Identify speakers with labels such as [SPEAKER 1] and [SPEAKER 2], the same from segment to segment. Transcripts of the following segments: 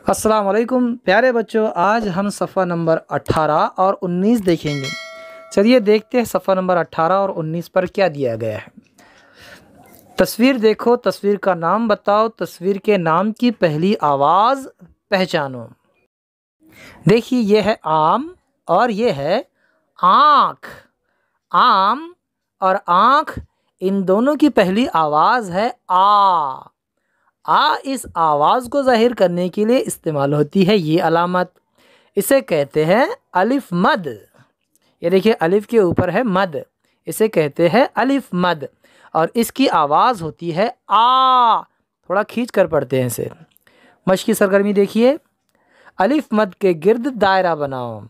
[SPEAKER 1] अस्सलाम वालेकुम प्यारे बच्चों, आज हम सफ़ा नंबर 18 और 19 देखेंगे। चलिए देखते हैं सफ़ा नंबर 18 और 19 पर क्या दिया गया है। तस्वीर देखो, तस्वीर का नाम बताओ, तस्वीर के नाम की पहली आवाज़ पहचानो। देखिए ये है आम और ये है आँख। आम और आँख, इन दोनों की पहली आवाज़ है आ। इस आवाज़ को ज़ाहिर करने के लिए इस्तेमाल होती है ये अलामत। इसे कहते हैं अलिफ मद। ये देखिए अलिफ के ऊपर है मद, इसे कहते हैं अलिफ मद। और इसकी आवाज़ होती है आ। थोड़ा खींच कर पढ़ते हैं इसे। मश्क की सरगर्मी देखिए, अलिफ मद के गिर्द दायरा बनाओ।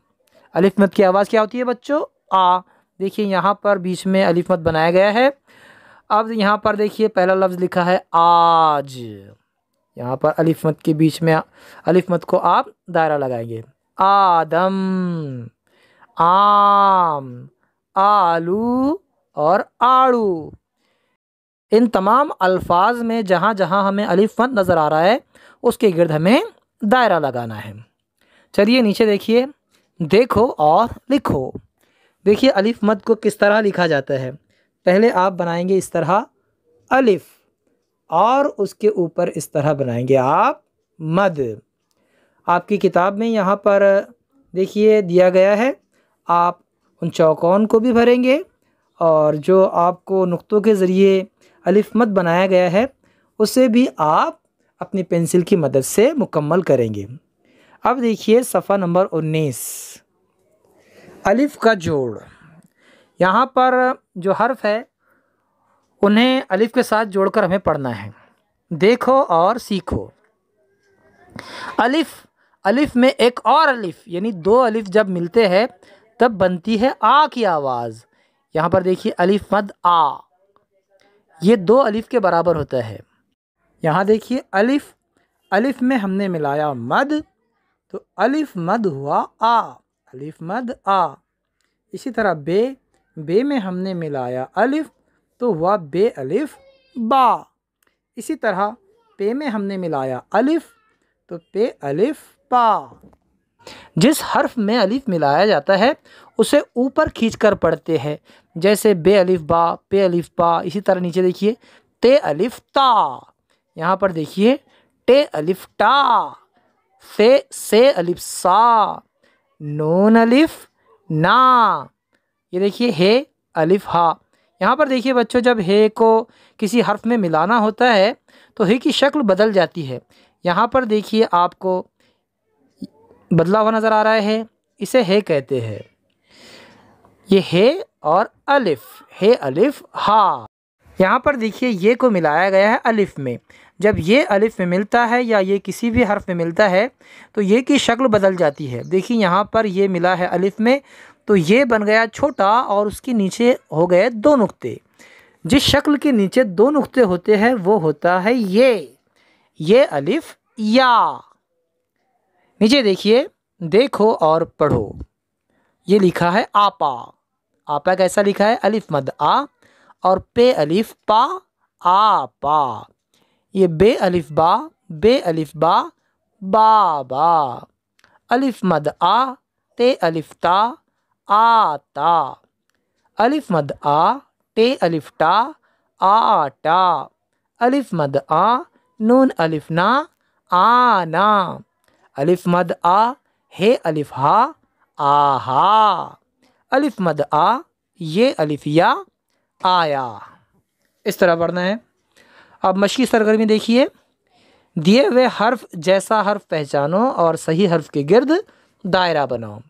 [SPEAKER 1] अलिफ मद की आवाज़ क्या होती है बच्चों? आ। देखिए यहाँ पर बीच में अलिफ मद बनाया गया है। अब यहाँ पर देखिए पहला लफ्ज़ लिखा है आज। यहाँ पर अलिफ मद के बीच में अलिफ मद को आप दायरा लगाएंगे। आदम, आम, आलू और आड़ू। इन तमाम अल्फाज में जहाँ जहाँ हमें अलिफ मद नज़र आ रहा है उसके गिर्द हमें दायरा लगाना है। चलिए नीचे देखिए, देखो और लिखो। देखिए अलिफ मद को किस तरह लिखा जाता है। पहले आप बनाएंगे इस तरह अलिफ और उसके ऊपर इस तरह बनाएंगे आप मद। आपकी किताब में यहाँ पर देखिए दिया गया है, आप उन चौकोन को भी भरेंगे और जो आपको नुक्तों के ज़रिए अलिफ मद बनाया गया है उसे भी आप अपनी पेंसिल की मदद से मुकम्मल करेंगे। अब देखिए सफ़ा नंबर 19, अलिफ का जोड़। यहाँ पर जो हर्फ है उन्हें अलिफ के साथ जोड़कर हमें पढ़ना है। देखो और सीखो। अलिफ, अलिफ में एक और अलिफ यानी दो अलिफ जब मिलते हैं तब बनती है आ की आवाज़। यहाँ पर देखिए अलिफ मद आ, ये दो अलिफ के बराबर होता है। यहाँ देखिए अलिफ, अलिफ में हमने मिलाया मद तो अलिफ मद हुआ आ, अलिफ मद आ। इसी तरह बे, बे में हमने मिलाया अलिफ तो हुआ बे अलिफ बा। इसी तरह पे में हमने मिलाया अलिफ तो पे अलिफ पा। जिस हर्फ में अलिफ मिलाया जाता है उसे ऊपर खींचकर पढ़ते हैं, जैसे बे अलिफ बा, पे अलिफ पा। इसी तरह नीचे देखिए ते अलिफ ता। यहाँ पर देखिए टे अलिफ टा, से अलिफ सा, नून अलिफ ना। ये देखिए हे अलिफ हा। यहाँ पर देखिए बच्चों, जब हे को किसी हर्फ में मिलाना होता है तो हे की शक्ल बदल जाती है। यहाँ पर देखिए आपको बदला हुआ नज़र आ रहा है, इसे हे कहते हैं। ये हे और अलिफ, हे अलिफ हा। यहाँ पर देखिए ये को मिलाया गया है अलिफ में। जब ये अलिफ में मिलता है या ये किसी भी हर्फ में मिलता है तो ये की शक्ल बदल जाती है। देखिए यहाँ पर ये मिला है अलिफ में तो ये बन गया छोटा और उसके नीचे हो गए दो नुक्ते। जिस शक्ल के नीचे दो नुक्ते होते हैं वो होता है ये अलिफ या। नीचे देखिए, देखो और पढ़ो। ये लिखा है आपा। आपा कैसा लिखा है? अलिफ मद आ और पे अलिफ पा, आ पा। ये बे अलिफ बा, बे अलिफ बा, बा बा। अलिफ मद आ, ते अलिफ ता, आता। अलिफ मद आ, टे अलिफ टा, आटा। अलिफ मद आ, नून अलिफ ना, आना। अलिफ मद आ, हे अलिफ हा, आहा। अलिफ मद आ, ये अलिफ या, आया। इस तरह पढ़ना है। अब मश्की सरगर्मी देखिए, दिए हुए हर्फ जैसा हर्फ पहचानो और सही हर्फ के गिर्द दायरा बनाओ।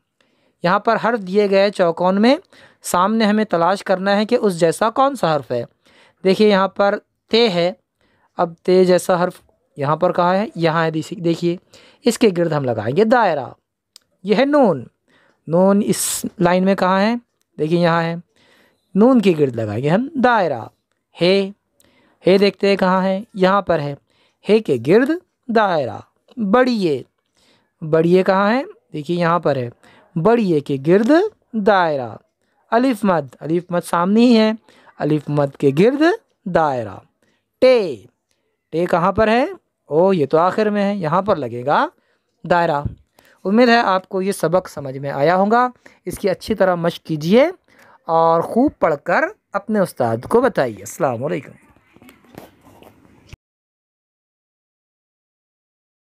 [SPEAKER 1] यहाँ पर हर्फ दिए गए चौकोन में, सामने हमें तलाश करना है कि उस जैसा कौन सा हर्फ है। देखिए यहाँ पर ते है, अब ते जैसा हर्फ यहाँ पर कहाँ है? यहाँ है। देखिए इसके गिर्द हम लगाएंगे दायरा। यह है नून, नून इस लाइन में कहाँ है? देखिए यहाँ है। नून के गिर्द लगाएंगे हम दायरा। हे देखते हैं कहाँ है? यहाँ पर है। हे के गिर्द दायरा। बड़िए, बड़िए कहाँ है? देखिए यहाँ पर है। बड़िए के गिर्द दायरा। अलिफ मद, अलिफ मद सामने ही है, अलिफ मद के गिर्द दायरा। टे, टे कहाँ पर है? ओ ये तो आखिर में है, यहाँ पर लगेगा दायरा। उम्मीद है आपको ये सबक समझ में आया होगा। इसकी अच्छी तरह मश्क कीजिए और ख़ूब पढ़कर अपने उस्ताद को बताइए। अस्सलाम वालेकुम।